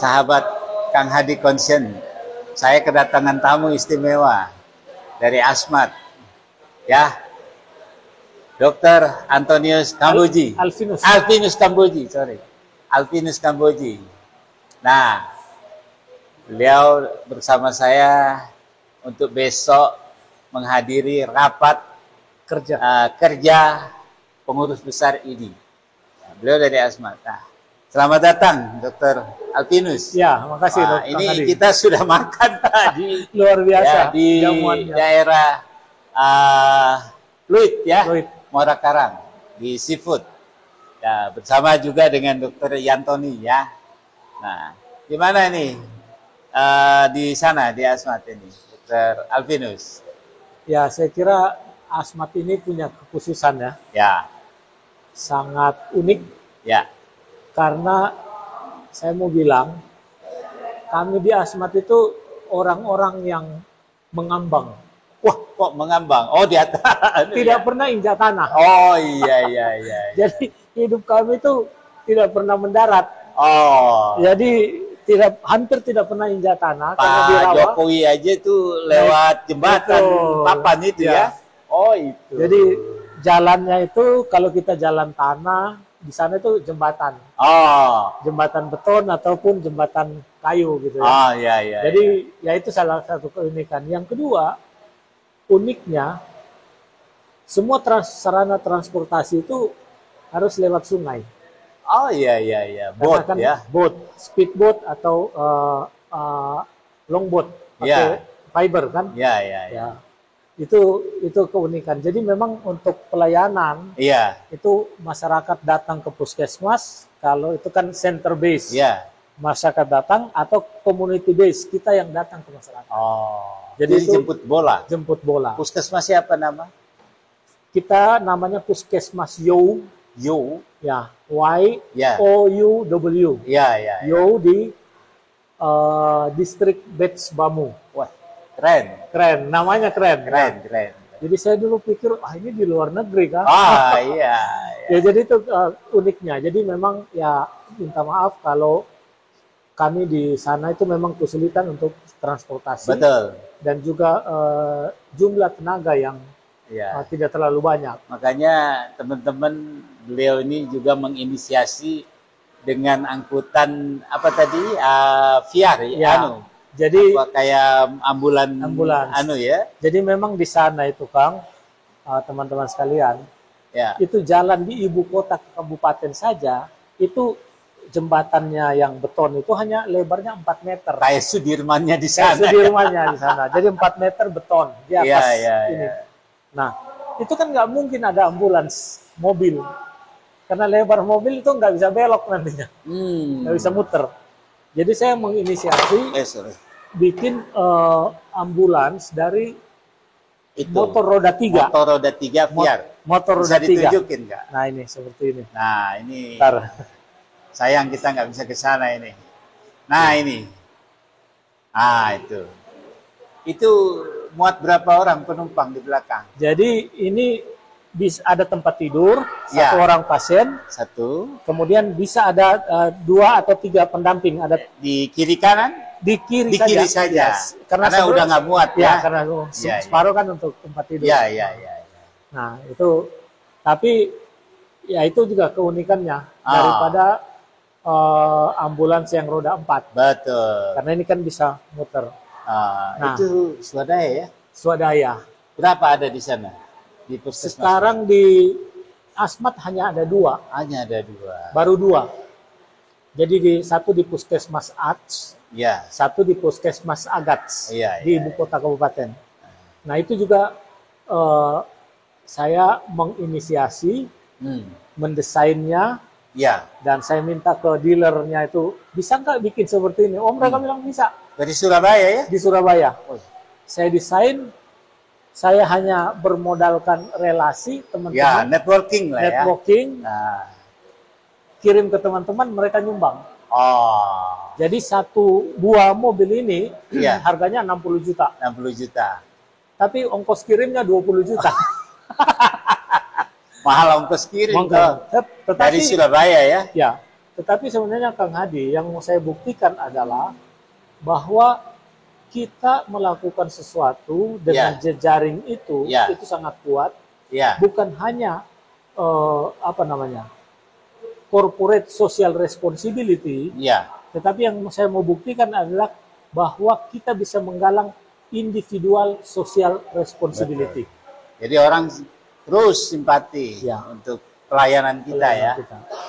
sahabat Kang Hadi Konsen, saya kedatangan tamu istimewa dari Asmat, ya, Dr. Antonius Kamboji, Alvinus Kamboji, sorry, Alvinus Kamboji. Nah, beliau bersama saya untuk besok menghadiri rapat kerja pengurus besar ini. Nah, beliau dari Asmat. Nah, selamat datang, Dr. Alvinus. Ya, makasih Dr. Ini Hadi. kita sudah makan tadi. Luar biasa. Ya, di jamuannya. daerah Luit, ya, Luit. Muara Karang, di seafood. Ya, bersama juga dengan Dr. Yantoni, ya. Nah, gimana ini di sana, di Asmat ini, Dr. Alvinus? Ya, saya kira Asmat ini punya kekhususan ya. Ya. Sangat unik. Ya. Karena saya mau bilang, kami di Asmat itu orang-orang yang mengambang. Wah, kok mengambang? Oh, di atas. Tidak pernah injak tanah. Oh, iya. Jadi hidup kami itu tidak pernah mendarat. Oh. Jadi hampir tidak pernah injak tanah. Pak Jokowi aja tuh lewat jembatan papan itu, ya. Oh, itu. Jadi jalannya itu kalau kita jalan tanah, di sana itu jembatan. Oh. Jembatan beton ataupun jembatan kayu gitu ya. Oh, iya. Jadi ya itu salah satu keunikan. Yang kedua, uniknya semua sarana transportasi itu harus lewat sungai. Oh, iya. Boat, kan ya. Boat, speedboat atau longboat pakai fiber kan? Ya. Itu keunikan. Jadi memang untuk pelayanan itu masyarakat datang ke puskesmas, kalau itu kan center base. Iya. Masyarakat datang atau community base, kita yang datang ke masyarakat. Oh. Jadi itu jemput bola. Jemput bola. Puskesmasnya apa nama? Kita namanya Puskesmas You. Ya, Y-O-U-W. Ya. You di distrik Bets Bamu. Wah, keren. Namanya keren. Keren. Jadi saya dulu pikir, ini di luar negeri kan? Iya. Ya, jadi itu uniknya. Jadi memang ya minta maaf kalau kami di sana itu memang kesulitan untuk transportasi. Betul. Dan juga jumlah tenaga yang tidak terlalu banyak. Makanya teman-teman, beliau ini juga menginisiasi dengan angkutan apa tadi, VR ya. Jadi kayak ambulans ya. Jadi memang di sana itu Kang, teman-teman sekalian, itu jalan di ibu kota kabupaten saja itu jembatannya yang beton itu hanya lebarnya 4 meter. Kayak Sudirmannya di sana. Sudirmannya di sana. Jadi 4 meter beton di atas ini. Nah, itu kan nggak mungkin ada ambulans mobil. Karena lebar mobil itu nggak bisa belok nantinya. Nggak bisa muter. Jadi saya menginisiasi bikin ambulans dari motor roda 3. Motor roda 3 VR. Motor roda 3. Bisa ditunjukin nggak? Nah, ini seperti ini. Nah, ini. Bentar. Sayang kita nggak bisa ke sana ini. Nah, ini. Ah, itu. Itu muat berapa orang penumpang di belakang? Jadi ini bisa ada tempat tidur, satu orang pasien. Kemudian bisa ada 2 atau 3 pendamping. Ada di kiri kanan? Di kiri saja. Karena udah nggak muat ya. Karena separuh kan untuk tempat tidur. Iya. Nah, itu tapi ya itu juga keunikannya daripada ambulans yang roda 4. Betul. Karena ini kan bisa muter. Nah, itu swadaya ya? Swadaya. Berapa ada di sana? Di puskesmas? Sekarang di Asmat hanya ada 2. Hanya ada 2. Baru 2. Jadi satu di Puskesmas Ats, satu di Puskesmas Agats, di ibu kota kabupaten. Nah, itu juga saya menginisiasi, mendesainnya, dan saya minta ke dealernya itu, bisa nggak bikin seperti ini? Mereka bilang bisa. Dari Surabaya ya? Di Surabaya. Saya desain, saya hanya bermodalkan relasi teman-teman. Networking lah ya. Kirim ke teman-teman, mereka nyumbang. Jadi satu buah mobil ini harganya 60 juta. 60 juta. Tapi ongkos kirimnya 20 juta. Mahal ongkos kirim. Tetapi, dari Surabaya ya? Ya. Tetapi sebenarnya Kang Hadi, yang mau saya buktikan adalah bahwa kita melakukan sesuatu dengan jejaring itu sangat kuat. Bukan hanya corporate social responsibility, tetapi yang saya mau buktikan adalah bahwa kita bisa menggalang individual social responsibility. Betul. Jadi orang terus simpati untuk pelayanan kita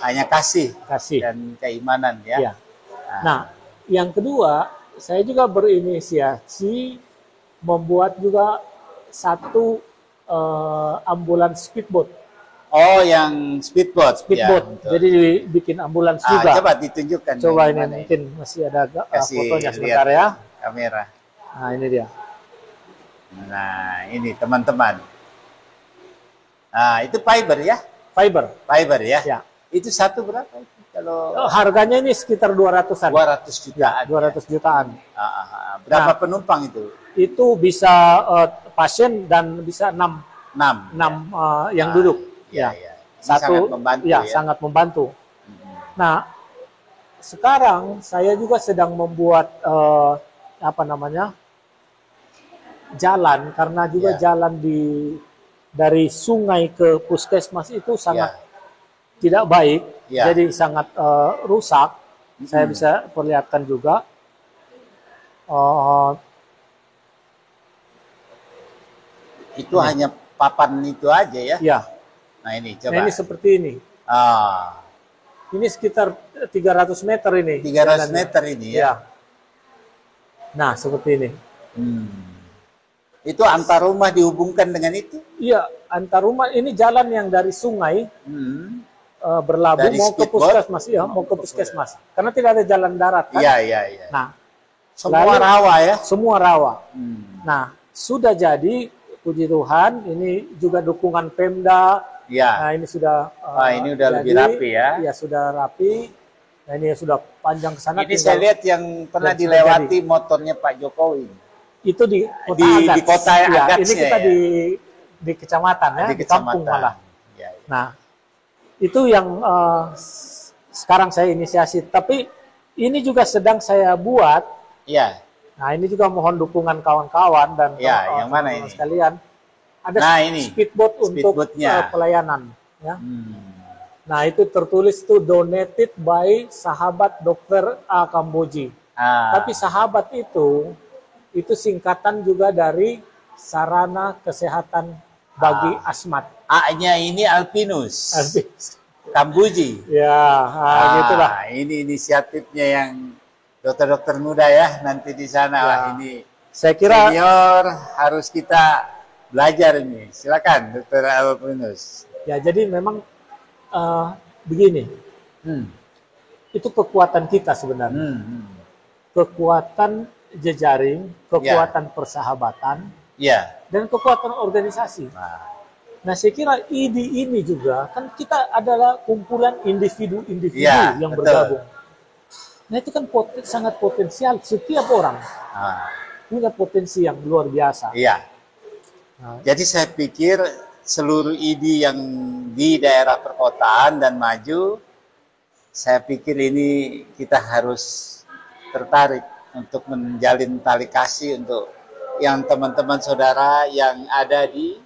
hanya kasih dan keimanan Nah, yang kedua, saya juga berinisiasi membuat juga satu ambulans speedboat. Oh, yang speedboat. Jadi bikin ambulans juga. Coba ditunjukkan. Coba ini mungkin masih ada fotonya sebentar ya. Kamera. Nah, ini dia. Nah, ini teman-teman. Nah, itu fiber ya? Fiber ya? Itu satu berapa? Kalau harganya ini sekitar 200-an. 200 jutaan. 200 jutaan. Berapa penumpang itu? Itu bisa pasien dan bisa 6 yang duduk. Sangat membantu. Sangat membantu. Nah, sekarang saya juga sedang membuat jalan, karena juga jalan dari sungai ke puskesmas itu sangat tidak baik, jadi sangat rusak. Saya bisa perlihatkan juga. Itu hanya papan itu aja ya? Nah, ini coba. Nah, ini seperti ini. Ini sekitar 300 meter ini. 300 meter ini ya? Nah, seperti ini. Itu antar rumah dihubungkan dengan itu? Iya, antar rumah. Ini jalan yang dari sungai berlabuh mau ke puskesmas. Mau ke puskesmas. Karena tidak ada jalan darat kan? Iya. Nah, semua rawa ya? Semua rawa. Nah, sudah jadi, puji Tuhan, ini juga dukungan Pemda. Nah, ini sudah ini udah lebih rapi ya? Iya, sudah rapi. Nah, ini sudah panjang ke sana. Ini saya lihat yang pernah dilewati motornya Pak Jokowi. Itu di kota Agats. Di kota Agats. Ini kita di kecamatan ya, di kampung malah. Nah, itu yang sekarang saya inisiasi. Tapi ini juga sedang saya buat. Nah, ini juga mohon dukungan kawan-kawan dan yang mana ini? Sekalian. Ada speedboat untuk pelayanan. Ya. Nah, itu tertulis itu donated by sahabat Dr. A. Kamboji. Tapi sahabat itu singkatan juga dari sarana kesehatan bagi asmat. A-nya ini Alpinus. Kamboji. Gitulah. Ini inisiatifnya yang dokter-dokter muda ya nanti di sana. Ini saya kira senior harus kita belajar ini. Silakan Dr. Alpinus. Ya, jadi memang begini. Itu kekuatan kita sebenarnya. Kekuatan jejaring, kekuatan persahabatan, dan kekuatan organisasi. Nah, saya kira ini juga, kan kita adalah kumpulan individu-individu yang bergabung. Nah, itu kan sangat potensial. Setiap orang punya potensi yang luar biasa. Jadi saya pikir seluruh ID yang di daerah perkotaan dan maju, saya pikir ini kita harus tertarik untuk menjalin tali kasih untuk yang teman-teman saudara yang ada di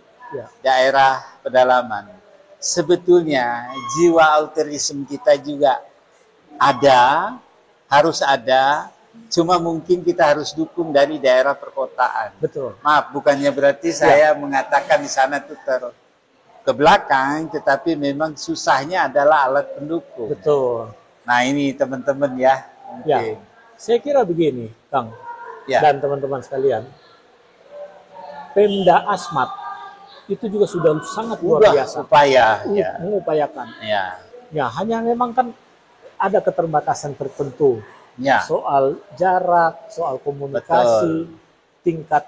daerah pedalaman. Sebetulnya jiwa altruisme kita juga ada, harus ada, cuma mungkin kita harus dukung dari daerah perkotaan. Betul. Maaf, bukannya berarti saya mengatakan di sana itu ke belakang, tetapi memang susahnya adalah alat pendukung. Betul. Nah, ini teman-teman ya. Mungkin. Saya kira begini, Kang, dan teman-teman sekalian, Pemda Asmat itu juga sudah sangat luar biasa. Mengupayakan. Hanya memang kan ada keterbatasan tertentu. Soal jarak, soal komunikasi, tingkat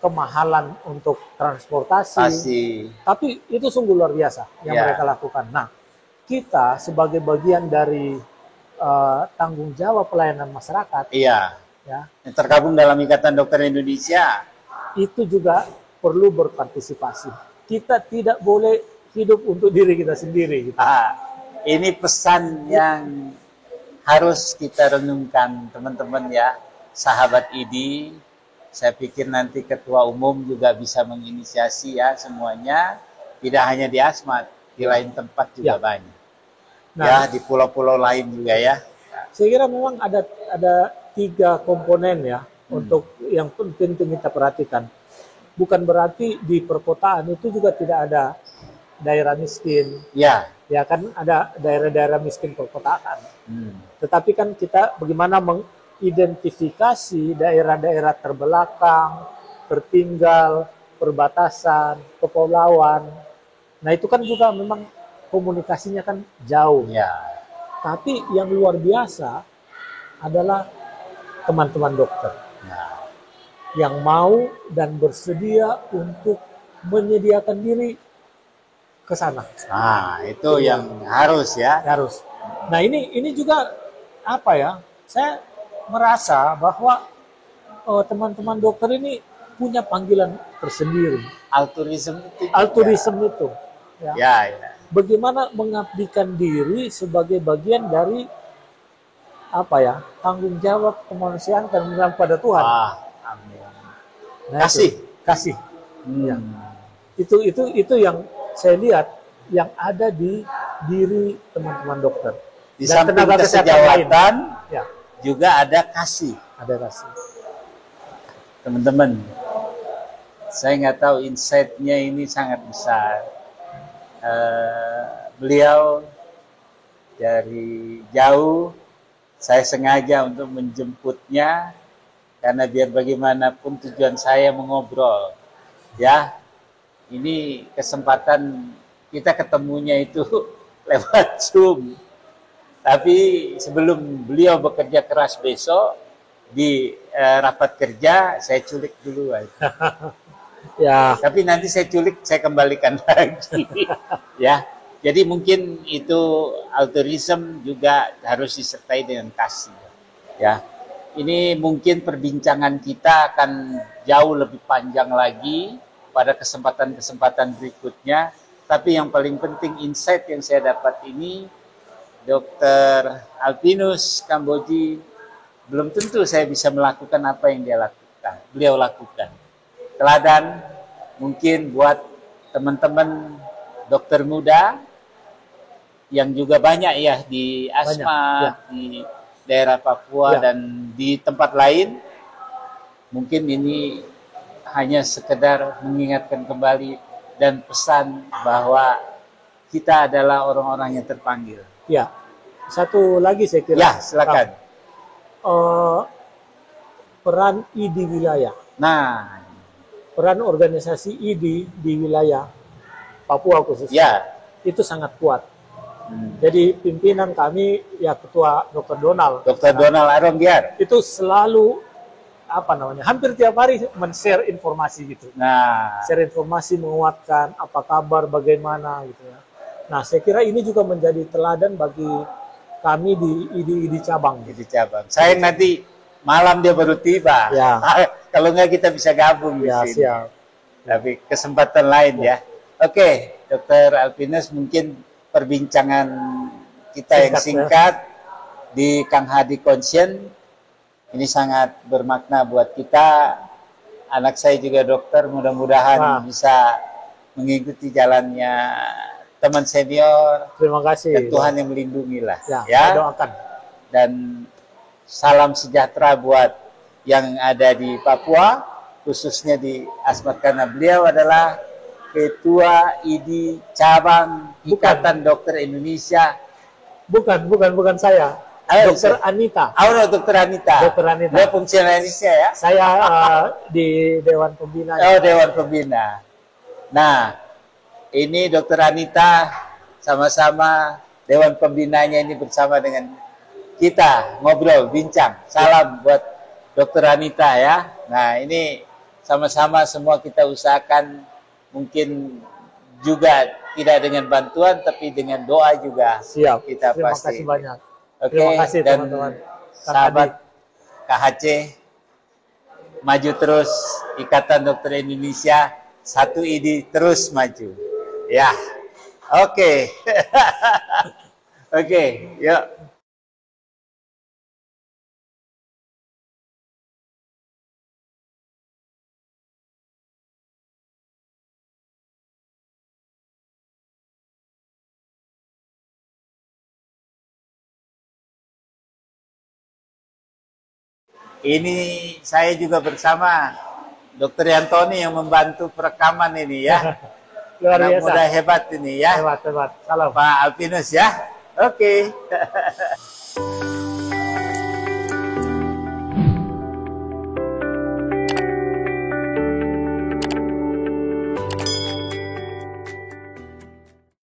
kemahalan untuk transportasi. Tapi itu sungguh luar biasa yang mereka lakukan. Nah, kita sebagai bagian dari tanggung jawab pelayanan masyarakat, yang tergabung dalam Ikatan Dokter Indonesia, itu juga perlu berpartisipasi. Kita tidak boleh hidup untuk diri kita sendiri. ini pesan yang harus kita renungkan teman-teman ya, sahabat ID. Saya pikir nanti ketua umum juga bisa menginisiasi ya semuanya, tidak hanya di Asmat, di lain tempat juga banyak. Nah, ya di pulau-pulau lain juga ya. Saya kira memang ada 3 komponen ya untuk yang penting kita perhatikan. Bukan berarti di perkotaan itu juga tidak ada daerah miskin. Ya. Ya kan ada daerah-daerah miskin perkotaan. Tetapi kan kita bagaimana mengidentifikasi daerah-daerah terbelakang, tertinggal, perbatasan, kepulauan. Nah itu kan juga memang komunikasinya kan jauh. Ya. Tapi yang luar biasa adalah teman-teman dokter. Nah. Yang mau dan bersedia untuk menyediakan diri ke sana. Nah, itu yang harus ya. Harus. Nah, ini juga apa ya? Saya merasa bahwa teman-teman dokter ini punya panggilan tersendiri. Altruisme itu. Altruisme itu. Ya. Ya. Bagaimana mengabdikan diri sebagai bagian dari apa ya? Tanggung jawab kemanusiaan dan pada Tuhan. Amin. Nah, kasih. Ya. Itu yang saya lihat yang ada di diri teman-teman dokter. Di samping kesejawatan, ya. juga ada kasih. Ada kasih. Teman-teman, saya nggak tahu insight-nya ini sangat besar. Beliau dari jauh, saya sengaja untuk menjemputnya, karena biar bagaimanapun tujuan saya mengobrol. Ya, ini kesempatan kita ketemunya itu lewat Zoom. Tapi sebelum beliau bekerja keras besok di rapat kerja, saya culik dulu aja. Ya. Tapi nanti saya culik, saya kembalikan lagi. Ya. Jadi mungkin itu altruism juga harus disertai dengan kasih. Ya. Ini mungkin perbincangan kita akan jauh lebih panjang lagi pada kesempatan-kesempatan berikutnya. Tapi yang paling penting insight yang saya dapat ini, Dr. Alpinus Kamboji, belum tentu saya bisa melakukan apa yang beliau lakukan. Teladan mungkin buat teman-teman dokter muda yang juga banyak ya di Asmat, ya. Di daerah Papua ya. Dan di tempat lain. Mungkin ini hanya sekedar mengingatkan kembali dan pesan bahwa kita adalah orang-orang yang terpanggil. Ya, satu lagi saya kira. Ya, silakan. Peran ID wilayah. Nah, peran organisasi ID di wilayah Papua khususnya. Ya. Itu sangat kuat. Jadi pimpinan kami ya Ketua Dr. Donald. Dr. Donald Arombiar. Itu selalu hampir tiap hari men-share informasi gitu. Nah, share informasi, menguatkan apa kabar, bagaimana gitu ya. Nah, saya kira ini juga menjadi teladan bagi kami di ID cabang. ID cabang. Saya nanti malam dia baru tiba. Ya. Kalau enggak kita bisa gabung ya, di sini. Siap. Tapi kesempatan lain ya. Oke, Dr. Alpinus, mungkin perbincangan kita yang singkat di Kang Hadi Konsien. Ini sangat bermakna buat kita. Anak saya juga dokter, mudah-mudahan bisa mengikuti jalannya teman senior. Terima kasih. Dan Tuhan yang melindungi lah. Ya. Doakan. Dan salam sejahtera buat yang ada di Papua, khususnya di Asmat, karena beliau adalah Ketua ID Cabang Ikatan Dokter Indonesia. Bukan saya. Dokter Anita. Dokter Anita. Dokter Anita. Dia fungsionarisnya ya? Saya di Dewan Pembina. Dewan Pembina. Nah, ini Dokter Anita sama-sama Dewan Pembinanya ini bersama dengan kita ngobrol, bincang. Salam buat Dokter Anita ya. Nah, ini sama-sama semua kita usahakan, mungkin juga tidak dengan bantuan tapi dengan doa juga. Siap. Kita Terima pasti. Kasih banyak. Oke, terima kasih dan teman-teman. sahabat KHC, maju terus. Ikatan Dokter Indonesia, satu ID terus maju. Ya, oke. Oke, yuk. Ini saya juga bersama Dokter Yantoni yang membantu perekaman ini ya. Luar biasa. Muda hebat ini ya. Hebat, hebat. Salam. Pak Alpinus ya. Oke.